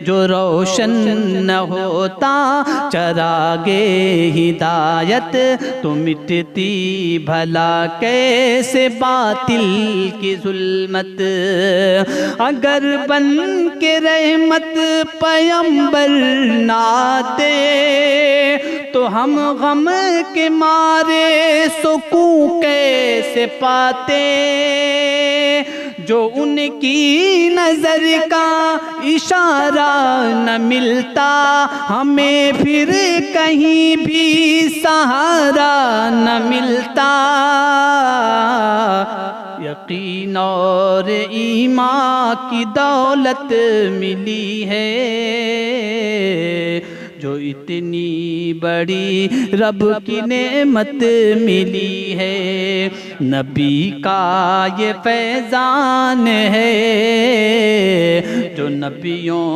जो रोशन न होता चरागे हिदायत, तो मिटती भला कैसे बातिल की जुल्मत। अगर बन के रहमत पैगंबर ना दे, तो हम गम के मारे सुकून कैसे पाते। जो उनकी नजर का इशारा न मिलता, हमें फिर कहीं भी सहारा न मिलता। यकीन और ईमान की दौलत मिली है, जो इतनी बड़ी रब की नेमत मिली है। नबी का ये फैज़ान है, जो नबियों